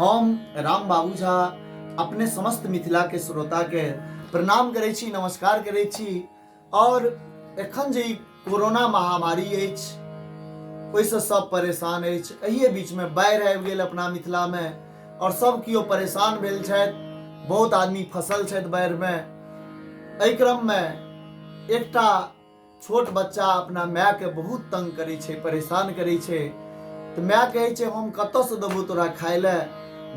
हम राम बाबू झा अपने समस्त मिथिला के श्रोता के प्रणाम करै छी, नमस्कार करै छी। और एखन जे कोरोना महामारी अछि ओहिसँ सब परेशान अछि। एहि बीच में बाढ़ि आबि गेल अपना मिथिला में और सब कियो परेशान भेल छथि, बहुत आदमी फंसल छथि बाढ़ि में। एहि क्रम में एकटा छोट बच्चा अपना माय के बहुत तंग करै छै, परेशान करै छै। तऽ माय कहै छै हम कतऽ से देबौ तोरा खाय ले,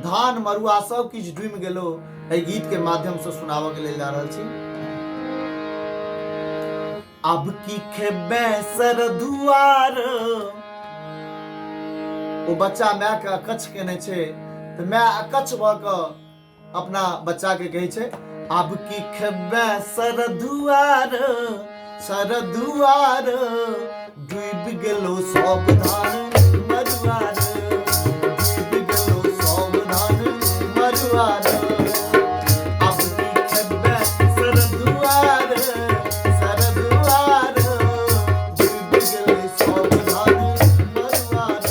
धान मरुआ सब किछु डूबि गेलो। एहि गीत के माध्यम से सुनाबऽ के लेल जा रहल छी। अब की खेबे सर दुआर, ओ बच्चा माय के अकच्छ केने छै। तऽ माय अकच्छ भऽ कऽ अपना बच्चा के कहै छै अब की खेबे सर दुआर, सर दुआर डूबि गेलो सब धान मरुआर, डूबि गेलो सब धान मरुआर। अब की खेबे सर दुआर, सर दुआर डूबि गेलो सब धान मरुआर,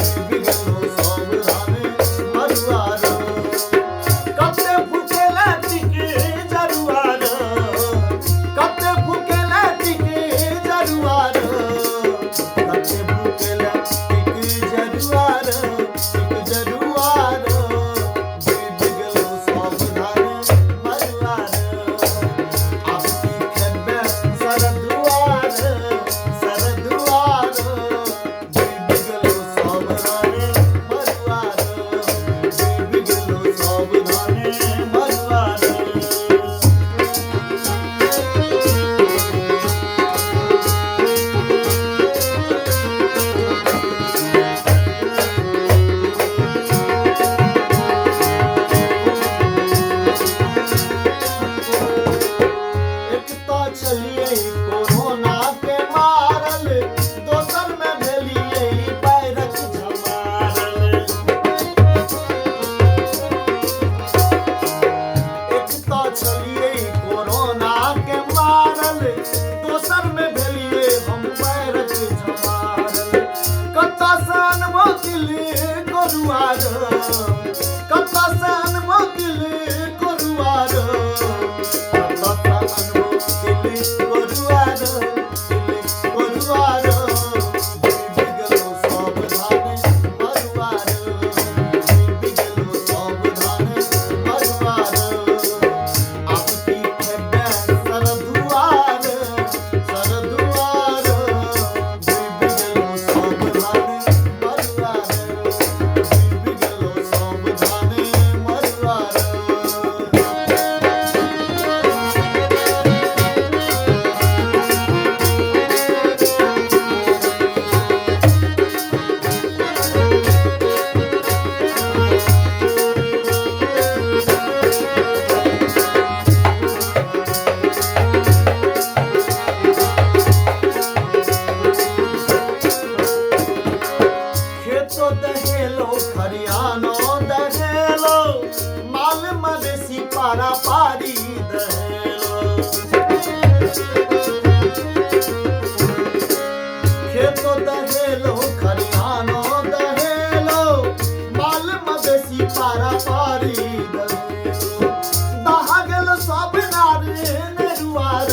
डूबि गेलो सब धान मरुआर। कते भूखेला टिके जरुआर, कते भूखेला टिके जरुआर, कते भूखेला टिके जरुआर, टिके जरुआर डूबि गेलो सब धान मरुआर। अब की खेबे सर दुआर, सर दुआर डूबि गेलो सब धान मरुआर, डूबि गेलो सब धान मरुआर। एक तो चलिए कोरोना के मारल, दोसर में भेलिए बाढ़िक झमारल। एक तो चलिए कोरोना के मारल, दोसर में भेलिए हम बाढ़िक झमारल। कतऽ से अनबो किली कोरुआर, कतऽ से अनबो किली कोरुआर, कतऽ से अनबो किली कोरुआर, किली कोरुआर डूबि गेलो सब धान मरुआर, डूबि गेलो सब धान मरुआर। अब की खेबे सर दुआर, सर दुआर डूबि गेलो सब धान मरुआर, डूबि गेलो सब धान मरुआर। खेतो दहेलो खरियानो दहेलो, माल मवेशी पारा पारी दहेलो। खेतो दहेलो खरियानो दहेलो, माल मवेशी पारा पारी दहेलो। दहा गेलो सब नारी नेरुआर,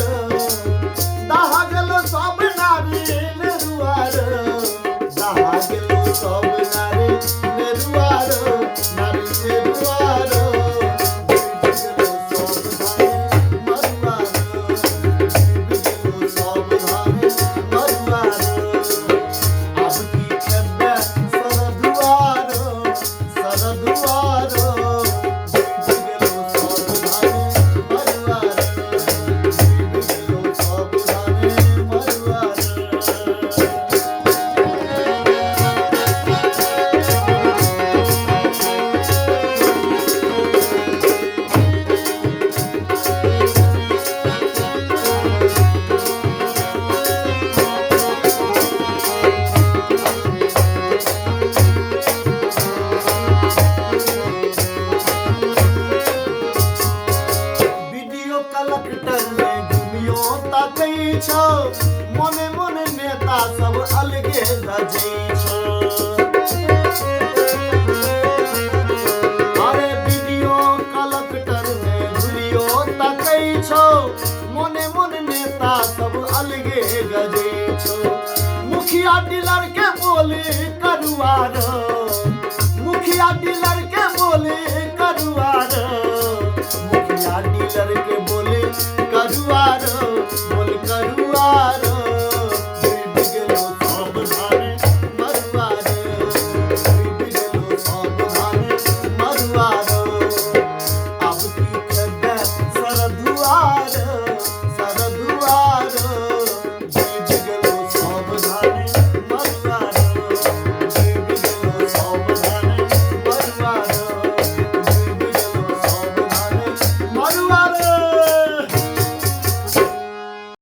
दहा गेलो सब नारी नेरुआर, दहा गेलो सब नारी नेरुआर, नारी नेरुआर डूबि गेलो सब धान मरुआर, डूबि गेलो सब धान मरुआर। अब की खेबे सर दुआर, सर दुआर डूबि गेलो सब धान मरुआर, डूबि गेलो सब धान मरुआर। वीडियो कलेक्टर में घूमियो ताकै छौ, मोने मोने नेता सब अलगे गजै छौ। मुखिया डीलर के बोले करुआर, मुखिया डीलर के बोले करुआर, मुखिया डीलर के बोले करुआर।